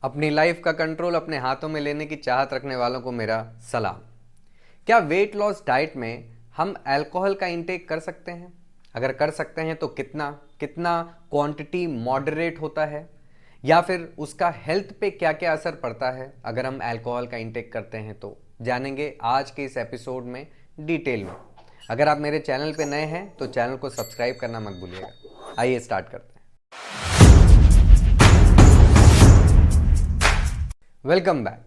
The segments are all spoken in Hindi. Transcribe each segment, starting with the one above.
अपनी लाइफ का कंट्रोल अपने हाथों में लेने की चाहत रखने वालों को मेरा सलाम। क्या वेट लॉस डाइट में हम अल्कोहल का इंटेक कर सकते हैं? अगर कर सकते हैं तो कितना कितना क्वांटिटी मॉडरेट होता है, या फिर उसका हेल्थ पे क्या क्या असर पड़ता है अगर हम अल्कोहल का इंटेक करते हैं? तो जानेंगे आज के इस एपिसोड में डिटेल में। अगर आप मेरे चैनल पे नए हैं तो चैनल को सब्सक्राइब करना मत भूलिएगा। आइए स्टार्ट करते हैं। Welcome back.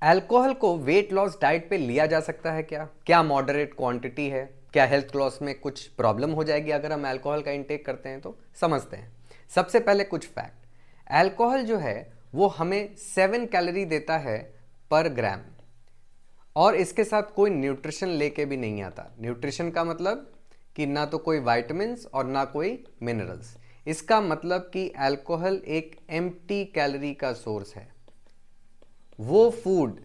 अल्कोहल को वेट लॉस डाइट पे लिया जा सकता है क्या? क्या मॉडरेट क्वांटिटी है? क्या हेल्थ लॉस में कुछ प्रॉब्लम हो जाएगी अगर हम अल्कोहल का इंटेक करते हैं? तो समझते हैं। सबसे पहले कुछ फैक्ट। अल्कोहल जो है वो हमें 7 कैलोरी देता है पर ग्राम, और इसके साथ कोई न्यूट्रिशन लेके भी नहीं आता। न्यूट्रिशन का मतलब कि ना तो कोई वाइटामिन्स और ना कोई मिनरल्स। इसका मतलब कि अल्कोहल एक एम्प्टी कैलोरी का सोर्स है। वो फूड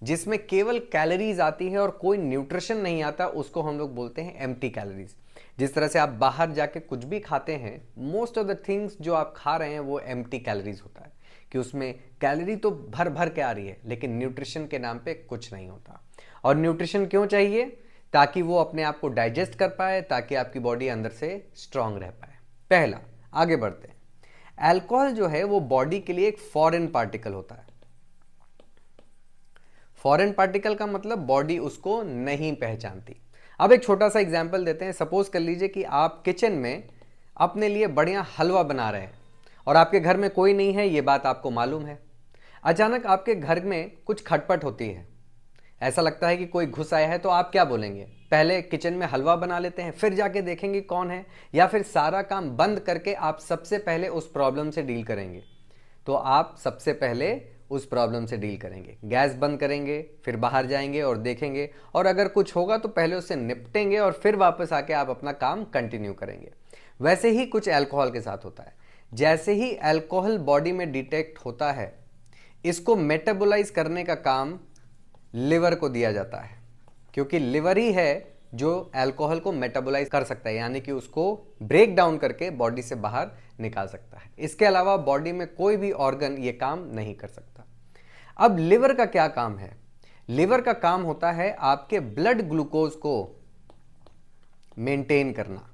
जिसमें केवल कैलोरीज आती है और कोई न्यूट्रिशन नहीं आता, उसको हम लोग बोलते हैं एम्प्टी कैलोरीज। जिस तरह से आप बाहर जाके कुछ भी खाते हैं, मोस्ट ऑफ द थिंग्स जो आप खा रहे हैं वो एम्प्टी कैलोरीज होता है, कि उसमें कैलोरी तो भर भर के आ रही है लेकिन न्यूट्रिशन के नाम पे कुछ नहीं होता। और न्यूट्रिशन क्यों चाहिए? ताकि वो अपने आप को डाइजेस्ट कर पाए, ताकि आपकी बॉडी अंदर से स्ट्रांग रह पाए। पहला, आगे बढ़ते हैं। अल्कोहल जो है वो बॉडी के लिए एक फॉरेन पार्टिकल होता है। फॉरेन पार्टिकल का मतलब बॉडी उसको नहीं पहचानती। अब एक छोटा सा एग्जांपल देते हैं। सपोज कर लीजिए कि आप किचन में अपने लिए बढ़िया हलवा बना रहे हैं और आपके घर में कोई नहीं है, ये बात आपको मालूम है। अचानक आपके घर में कुछ खटपट होती है, ऐसा लगता है कि कोई घुस आया है, तो आप क्या बोलेंगे? पहले किचन में हलवा बना लेते हैं, फिर जाके देखेंगे कौन है, या फिर सारा काम बंद करके आप सबसे पहले उस प्रॉब्लम से डील करेंगे? तो आप सबसे पहले उस प्रॉब्लम से डील करेंगे, गैस बंद करेंगे, फिर बाहर जाएंगे और देखेंगे, और अगर कुछ होगा तो पहले उससे निपटेंगे और फिर वापस आके आप अपना काम कंटिन्यू करेंगे। वैसे ही कुछ अल्कोहल के साथ होता है। जैसे ही अल्कोहल बॉडी में डिटेक्ट होता है, इसको मेटाबोलाइज करने का काम लिवर को दिया जाता है, क्योंकि लिवर ही है जो अल्कोहल को मेटाबोलाइज कर सकता है, यानी कि उसको ब्रेक डाउन करके बॉडी से बाहर निकाल सकता है। इसके अलावा बॉडी में कोई भी ऑर्गन ये काम नहीं कर सकता। अब लिवर का क्या काम है? लिवर का काम होता है आपके ब्लड ग्लूकोज को मेंटेन करना।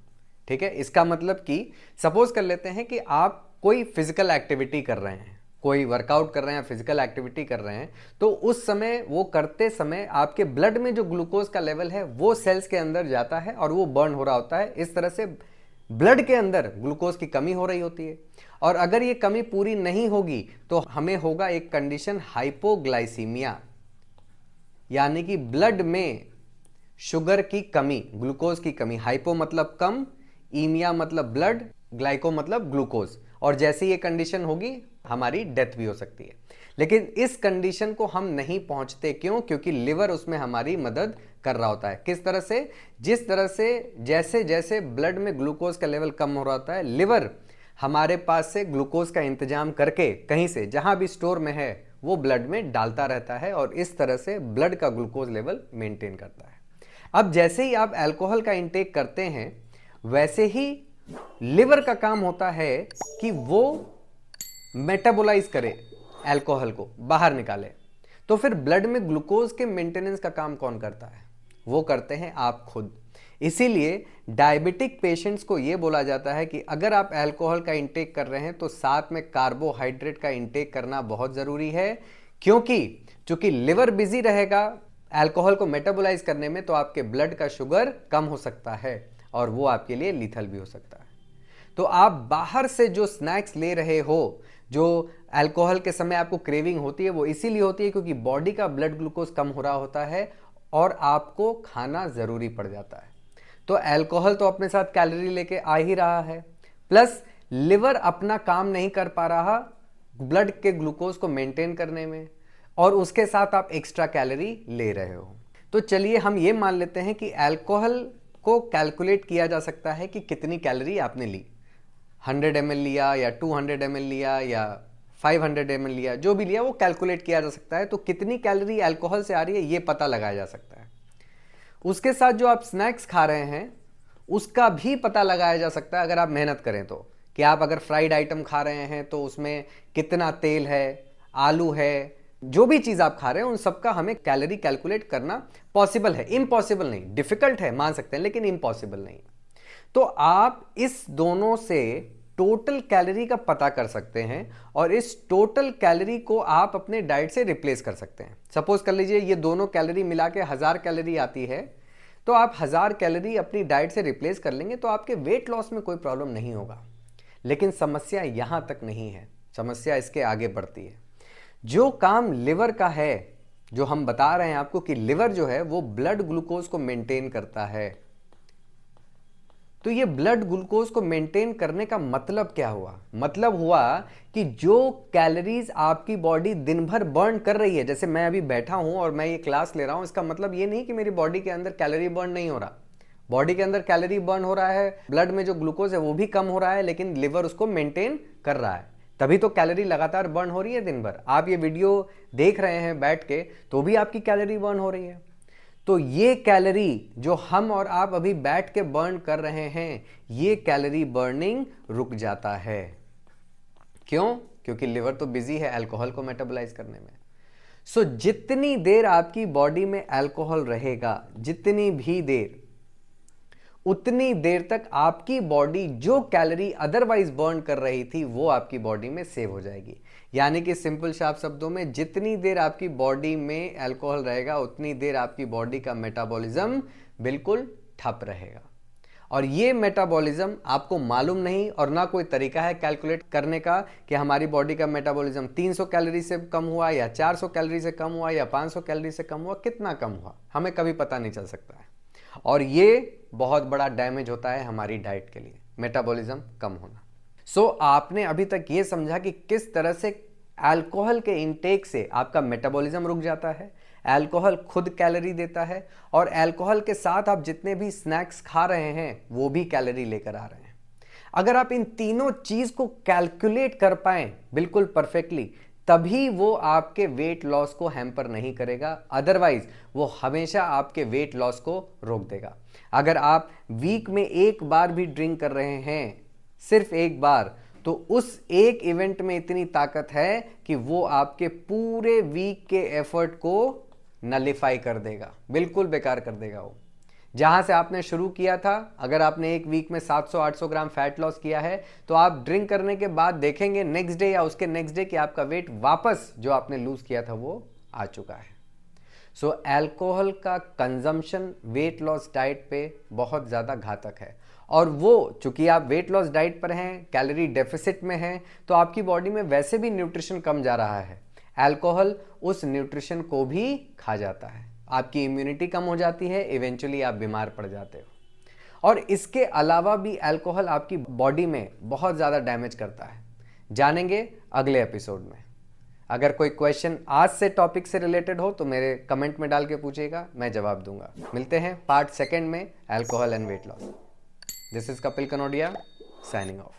ठीक है, इसका मतलब कि सपोज कर लेते हैं कि आप कोई फिजिकल एक्टिविटी कर रहे हैं, कोई वर्कआउट कर रहे हैं, फिजिकल एक्टिविटी कर रहे हैं, तो उस समय वो करते समय आपके ब्लड में जो ग्लूकोज का लेवल है वो सेल्स के अंदर जाता है और वो बर्न हो रहा होता है। इस तरह से ब्लड के अंदर ग्लूकोज की कमी हो रही होती है, और अगर ये कमी पूरी नहीं होगी तो हमें होगा एक कंडीशन, हाइपोग्लाइसीमिया, यानी कि ब्लड में शुगर की कमी, ग्लूकोज की कमी। हाइपो मतलब कम, ईमिया मतलब ब्लड, ग्लाइको मतलब ग्लूकोज। और जैसे ये कंडीशन होगी हमारी डेथ भी हो सकती है। लेकिन इस कंडीशन को हम नहीं पहुंचते। क्यों? क्योंकि लिवर उसमें हमारी मदद कर रहा होता है। किस तरह से? जिस तरह से जैसे जैसे ब्लड में ग्लूकोज का लेवल कम हो रहा होता है, लिवर हमारे पास से ग्लूकोज का इंतजाम करके कहीं से, जहां भी स्टोर में है, वो ब्लड में डालता रहता है और इस तरह से ब्लड का ग्लूकोज लेवल मेंटेन करता है। अब जैसे ही आप अल्कोहल का इंटेक करते हैं, वैसे ही लिवर का काम होता है कि वो मेटाबोलाइज करे, अल्कोहल को बाहर निकाले। तो फिर ब्लड में ग्लूकोज के मेंटेनेंस का काम कौन करता है? वो करते हैं आप खुद। इसीलिए डायबिटिक पेशेंट्स को यह बोला जाता है कि अगर आप अल्कोहल का इंटेक कर रहे हैं तो साथ में कार्बोहाइड्रेट का इंटेक करना बहुत जरूरी है। क्योंकि चूंकि लिवर बिजी रहेगा अल्कोहल को मेटाबोलाइज करने में, तो आपके ब्लड का शुगर कम हो सकता है और वो आपके लिए लीथल भी हो सकता है। तो आप बाहर से जो स्नैक्स ले रहे हो, जो अल्कोहल के समय आपको क्रेविंग होती है, वो इसीलिए होती है क्योंकि बॉडी का ब्लड ग्लूकोज कम हो रहा होता है और आपको खाना जरूरी पड़ जाता है। तो अल्कोहल तो अपने साथ कैलोरी लेके आ ही रहा है, प्लस लिवर अपना काम नहीं कर पा रहा ब्लड के ग्लूकोज को मेंटेन करने में, और उसके साथ आप एक्स्ट्रा कैलोरी ले रहे हो। तो चलिए हम ये मान लेते हैं कि अल्कोहल को कैलकुलेट किया जा सकता है कि कितनी कैलोरी आपने ली। 100 ml लिया या 200 ml लिया या 500 ml लिया, जो भी लिया वो कैलकुलेट किया जा सकता है। तो कितनी कैलोरी अल्कोहल से आ रही है ये पता लगाया जा सकता है। उसके साथ जो आप स्नैक्स खा रहे हैं उसका भी पता लगाया जा सकता है अगर आप मेहनत करें तो, कि आप अगर फ्राइड आइटम खा रहे हैं तो उसमें कितना तेल है, आलू है, जो भी चीज़ आप खा रहे हैं उन सबका हमें कैलोरी कैलकुलेट करना पॉसिबल है, इम्पॉसिबल नहीं। डिफिकल्ट है मान सकते हैं लेकिन इम्पॉसिबल नहीं। तो आप इस दोनों से टोटल कैलोरी का पता कर सकते हैं और इस टोटल कैलोरी को आप अपने डाइट से रिप्लेस कर सकते हैं। सपोज कर लीजिए ये दोनों कैलोरी मिला के 1000 कैलोरी आती है, तो आप 1000 कैलोरी अपनी डाइट से रिप्लेस कर लेंगे तो आपके वेट लॉस में कोई प्रॉब्लम नहीं होगा। लेकिन समस्या यहां तक नहीं है, समस्या इसके आगे बढ़ती है। जो काम लिवर का है, जो हम बता रहे हैं आपको कि लिवर जो है वो ब्लड ग्लूकोज को मेंटेन करता है, तो ये ब्लड ग्लूकोज को मेंटेन करने का मतलब क्या हुआ? मतलब हुआ कि जो कैलोरीज आपकी बॉडी दिन भर बर्न कर रही है, जैसे मैं अभी बैठा हूं और मैं ये क्लास ले रहा हूं, इसका मतलब ये नहीं कि मेरी बॉडी के अंदर कैलोरी बर्न नहीं हो रहा। बॉडी के अंदर कैलोरी बर्न हो रहा है, ब्लड में जो ग्लूकोज है वो भी कम हो रहा है, लेकिन लिवर उसको मेंटेन कर रहा है, तभी तो कैलोरी लगातार बर्न हो रही है दिन भर। आप ये वीडियो देख रहे हैं बैठ के तो भी आपकी कैलोरी बर्न हो रही है। तो ये कैलोरी जो हम और आप अभी बैठ के बर्न कर रहे हैं, ये कैलोरी बर्निंग रुक जाता है। क्यों? क्योंकि लिवर तो बिजी है अल्कोहल को मेटाबोलाइज करने में। सो जितनी देर आपकी बॉडी में अल्कोहल रहेगा, जितनी भी देर, उतनी देर तक आपकी बॉडी जो कैलोरी अदरवाइज बर्न कर रही थी वो आपकी बॉडी में सेव हो जाएगी। यानी कि सिंपल साफ शब्दों में, जितनी देर आपकी बॉडी में अल्कोहल रहेगा उतनी देर आपकी बॉडी का मेटाबॉलिज्म बिल्कुल ठप रहेगा। और ये मेटाबॉलिज्म आपको मालूम नहीं और ना कोई तरीका है कैलकुलेट करने का कि हमारी बॉडी का मेटाबॉलिज्म 300 कैलोरी से कम हुआ या 400 कैलोरी से कम हुआ या 500 कैलोरी से कम हुआ, कितना कम हुआ हमें कभी पता नहीं चल सकता है। और ये बहुत बड़ा डैमेज होता है हमारी डाइट के लिए, मेटाबॉलिज्म कम होना। सो आपने अभी तक ये समझा कि किस तरह से अल्कोहल के इंटेक से आपका मेटाबॉलिज्म रुक जाता है, अल्कोहल खुद कैलोरी देता है और अल्कोहल के साथ आप जितने भी स्नैक्स खा रहे हैं वो भी कैलोरी लेकर आ रहे हैं। अगर आप इन तीनों चीज को कैलकुलेट कर पाए बिल्कुल परफेक्टली, तभी वो आपके वेट लॉस को हैम्पर नहीं करेगा, अदरवाइज वो हमेशा आपके वेट लॉस को रोक देगा। अगर आप वीक में एक बार भी ड्रिंक कर रहे हैं, सिर्फ एक बार, तो उस एक इवेंट में इतनी ताकत है कि वो आपके पूरे वीक के एफर्ट को नलिफाई कर देगा, बिल्कुल बेकार कर देगा। वो जहां से आपने शुरू किया था, अगर आपने एक वीक में 700-800 ग्राम फैट लॉस किया है, तो आप ड्रिंक करने के बाद देखेंगे नेक्स्ट डे या उसके नेक्स्ट डे कि आपका वेट वापस जो आपने लूज किया था वो आ चुका है। सो अल्कोहल का कंजम्पशन वेट लॉस डाइट पे बहुत ज़्यादा घातक है। और वो चूंकि आप वेट लॉस डाइट पर हैं, कैलोरी डेफिसिट में हैं, तो आपकी बॉडी में वैसे भी न्यूट्रिशन कम जा रहा है, अल्कोहल उस न्यूट्रिशन को भी खा जाता है, आपकी इम्यूनिटी कम हो जाती है, इवेंचुअली आप बीमार पड़ जाते हो। और इसके अलावा भी अल्कोहल आपकी बॉडी में बहुत ज़्यादा डैमेज करता है, जानेंगे अगले एपिसोड में। अगर कोई क्वेश्चन आज से टॉपिक से रिलेटेड हो तो मेरे कमेंट में डाल के पूछिएगा, मैं जवाब दूंगा। मिलते हैं पार्ट 2 में, alcohol and weight loss. This is Kapil Kanodia signing off.